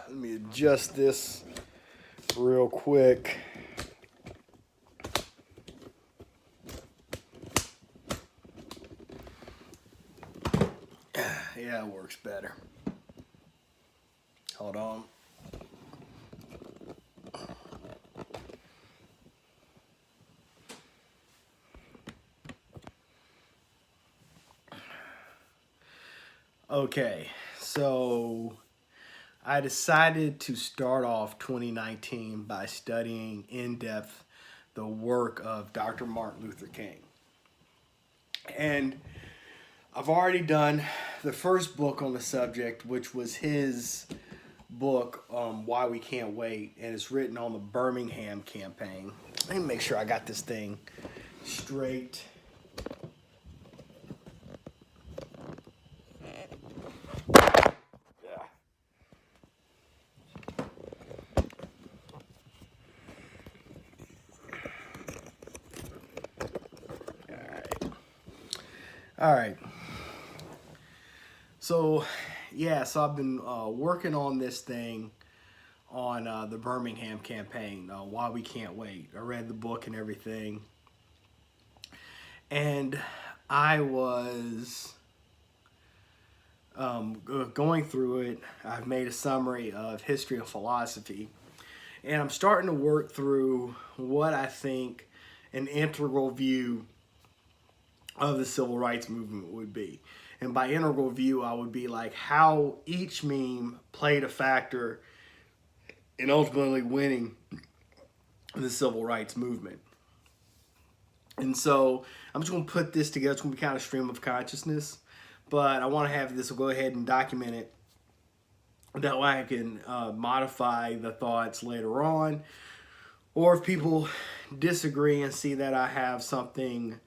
Let me adjust this real quick. Yeah, it works better. Hold on. Okay, so I decided to start off 2019 by studying in depth the work of Dr. Martin Luther King. And I've already done the first book on the subject, which was his book, Why We Can't Wait, and it's written on the Birmingham campaign. Let me make sure I got this thing straight. All right. So, yeah, so I've been working on this thing on the Birmingham campaign, Why We Can't Wait. I read the book and everything. And I was going through it. I've made a summary of history of philosophy. And I'm starting to work through what I think an integral view of the civil rights movement would be. And by integral view, I would be like how each meme played a factor in ultimately winning the civil rights movement. And so I'm just going to put this together. It's going to be kind of stream of consciousness. But I want to have this, go ahead and document it. That way I can modify the thoughts later on. Or if people disagree and see that I have something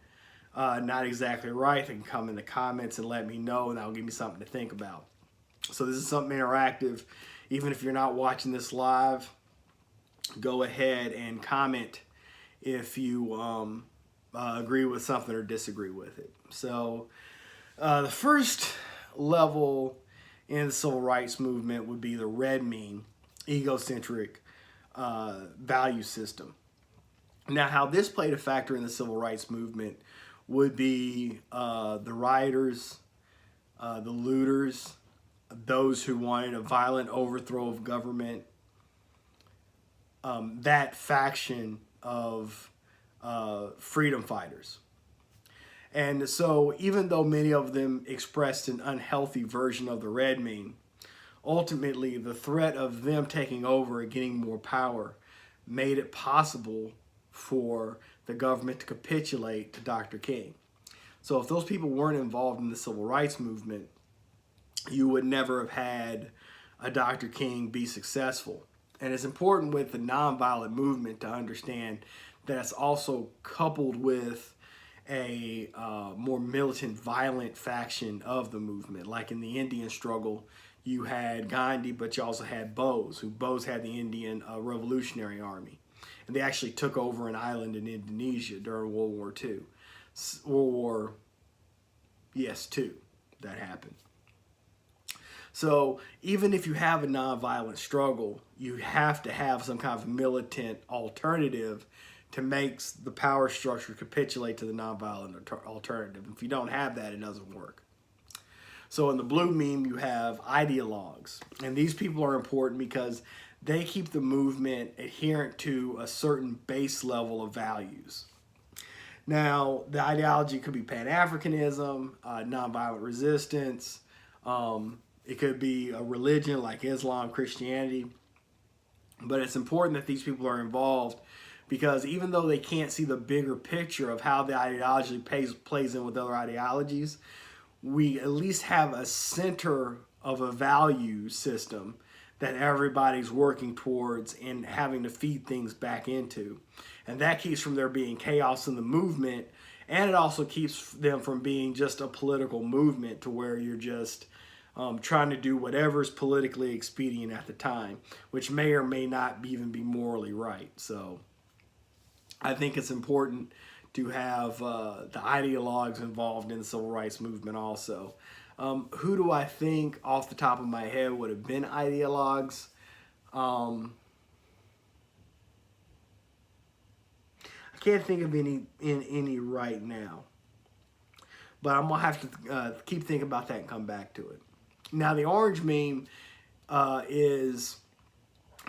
not exactly right, they can come in the comments and let me know, and that'll give me something to think about. So this is something interactive. Even if you're not watching this live, go ahead and comment if you agree with something or disagree with it. So the first level in the civil rights movement would be the red meme, egocentric value system. Now, how this played a factor in the civil rights movement would be the rioters, the looters, those who wanted a violent overthrow of government, that faction of freedom fighters. And so even though many of them expressed an unhealthy version of the red meme, ultimately the threat of them taking over and getting more power made it possible for the government to capitulate to Dr. King. So if those people weren't involved in the civil rights movement, you would never have had a Dr. King be successful. And it's important with the nonviolent movement to understand that it's also coupled with a more militant, violent faction of the movement. Like in the Indian struggle, you had Gandhi, but you also had Bose, Bose had the Indian Revolutionary Army. And they actually took over an island in Indonesia during World War II. II, that happened. So even if you have a nonviolent struggle, you have to have some kind of militant alternative to make the power structure capitulate to the nonviolent alternative. If you don't have that, it doesn't work. So in the blue meme, you have ideologues. And these people are important because they keep the movement adherent to a certain base level of values. Now, the ideology could be Pan-Africanism, nonviolent resistance. It could be a religion like Islam, Christianity. But it's important that these people are involved because even though they can't see the bigger picture of how the ideology plays in with other ideologies, we at least have a center of a value system that everybody's working towards and having to feed things back into. And that keeps from there being chaos in the movement, and it also keeps them from being just a political movement to where you're just trying to do whatever's politically expedient at the time, which may or may not even be morally right. So I think it's important to have the ideologues involved in the civil rights movement also. Who do I think off the top of my head would have been ideologues? Um, I can't think of any right now, but I'm gonna have to keep thinking about that and come back to it. Now, the orange meme is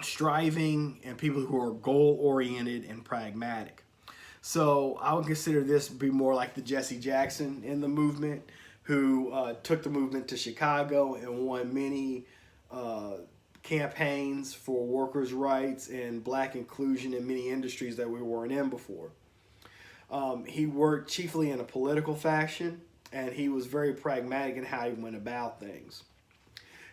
striving and people who are goal oriented and pragmatic. So I would consider this to be more like the Jesse Jackson in the movement, who took the movement to Chicago and won many uh, campaigns for workers' rights and black inclusion in many industries that we weren't in before. He worked chiefly in a political fashion, and he was very pragmatic in how he went about things.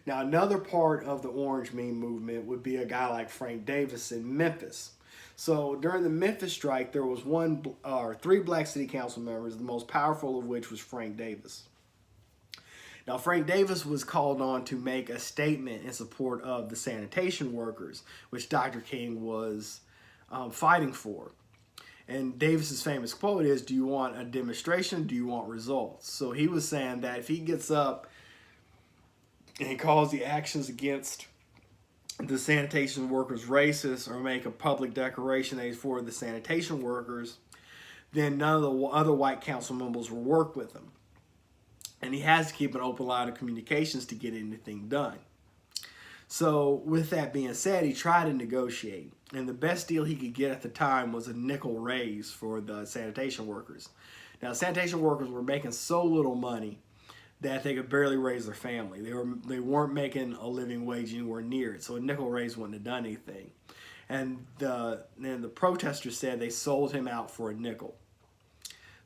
Now, another part of the orange meme movement would be a guy like Frank Davis in Memphis. So during the Memphis strike, there was one or three black city council members, the most powerful of which was Frank Davis. Now, Frank Davis was called on to make a statement in support of the sanitation workers, which Dr. King was fighting for. And Davis's famous quote is, "Do you want a demonstration? Do you want results?" So he was saying that if he gets up and he calls the actions against the sanitation workers racist or make a public declaration that he's for the sanitation workers, then none of the other white council members will work with him. And he has to keep an open line of communications to get anything done. So with that being said, he tried to negotiate. And the best deal he could get at the time was a nickel raise for the sanitation workers. Now, sanitation workers were making so little money that they could barely raise their family. They weren't making a living wage anywhere near it, so a nickel raise wouldn't have done anything. And the protesters said they sold him out for a nickel.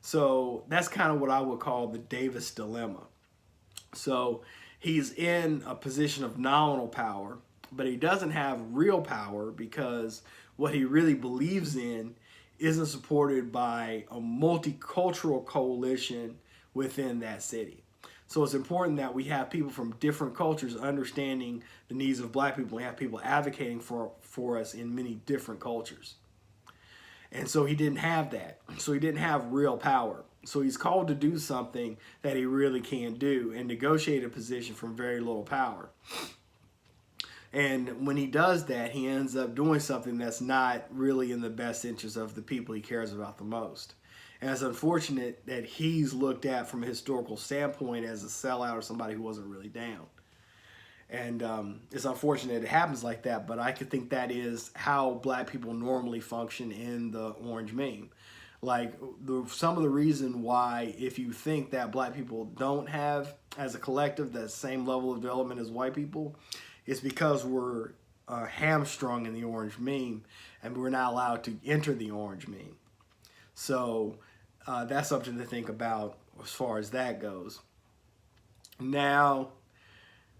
So that's kind of what I would call the Davis dilemma. So he's in a position of nominal power, but he doesn't have real power because what he really believes in isn't supported by a multicultural coalition within that city. So it's important that we have people from different cultures understanding the needs of black people. We have people advocating for us in many different cultures. And so he didn't have that. So he didn't have real power. So he's called to do something that he really can't do and negotiate a position from very little power. And when he does that, he ends up doing something that's not really in the best interest of the people he cares about the most. And it's unfortunate that he's looked at from a historical standpoint as a sellout or somebody who wasn't really down. And it's unfortunate it happens like that, but I could think that is how black people normally function in the orange meme. Like some of the reason why, if you think that black people don't have, as a collective, that same level of development as white people, is because we're hamstrung in the orange meme and we're not allowed to enter the orange meme. So that's something to think about as far as that goes. Now,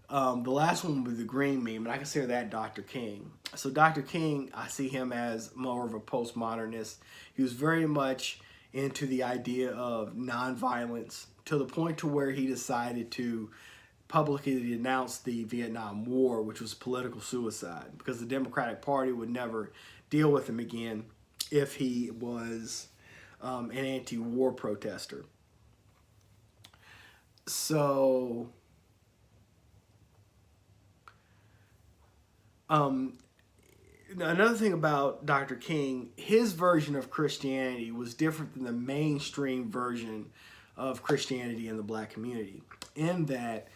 the last one was the green meme, and I consider that Dr. King. So Dr. King, I see him as more of a postmodernist. He was very much into the idea of nonviolence to the point to where he decided to publicly denounce the Vietnam War, which was political suicide, because the Democratic Party would never deal with him again if he was an anti-war protester. So another thing about Dr. King, his version of Christianity was different than the mainstream version of Christianity in the black community, in that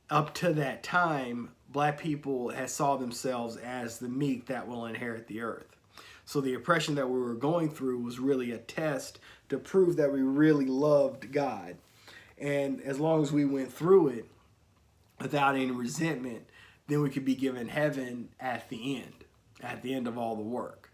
up to that time, black people had saw themselves as the meek that will inherit the earth. So the oppression that we were going through was really a test to prove that we really loved God. And as long as we went through it without any resentment, then we could be given heaven at the end of all the work.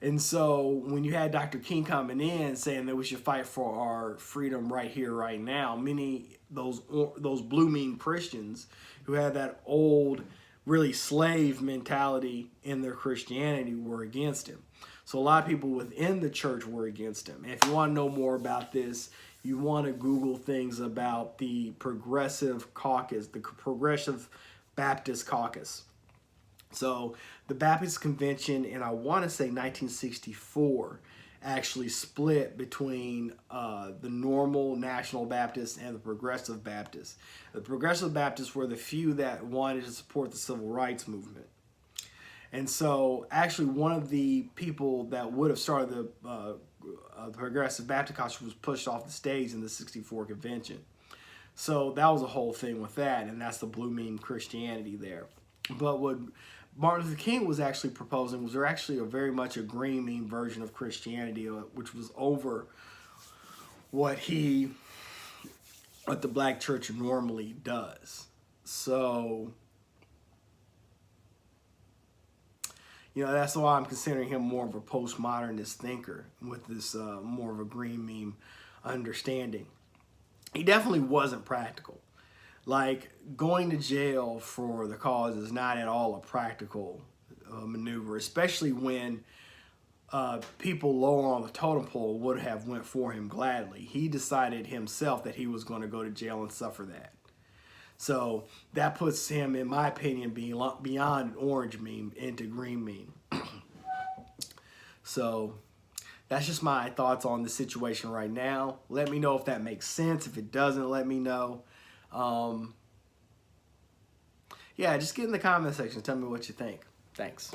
And so when you had Dr. King coming in saying that we should fight for our freedom right here, right now, many those blue mean Christians who had that old, really slave mentality in their Christianity were against him. So a lot of people within the church were against him. And if you want to know more about this, you want to Google things about the Progressive Caucus, the Progressive Baptist Caucus. So the Baptist Convention in, I want to say, 1964 actually split between the normal National Baptists and the Progressive Baptists. The Progressive Baptists were the few that wanted to support the Civil Rights movement. And so actually one of the people that would have started the Progressive Baptist Conference was pushed off the stage in the '64 convention. So that was a whole thing with that, and that's the blue mean Christianity there. But what Martin Luther King was actually proposing was there actually very much a green mean version of Christianity, which was over what the black church normally does. So, that's why I'm considering him more of a postmodernist thinker with this more of a green meme understanding. He definitely wasn't practical. Like, going to jail for the cause is not at all a practical maneuver, especially when people lower on the totem pole would have went for him gladly. He decided himself that he was going to go to jail and suffer that. So that puts him, in my opinion, being beyond orange meme into green meme. So that's just my thoughts on the situation right now. Let me know if that makes sense. If it doesn't, let me know. Yeah, just get in the comment section. Tell me what you think. Thanks.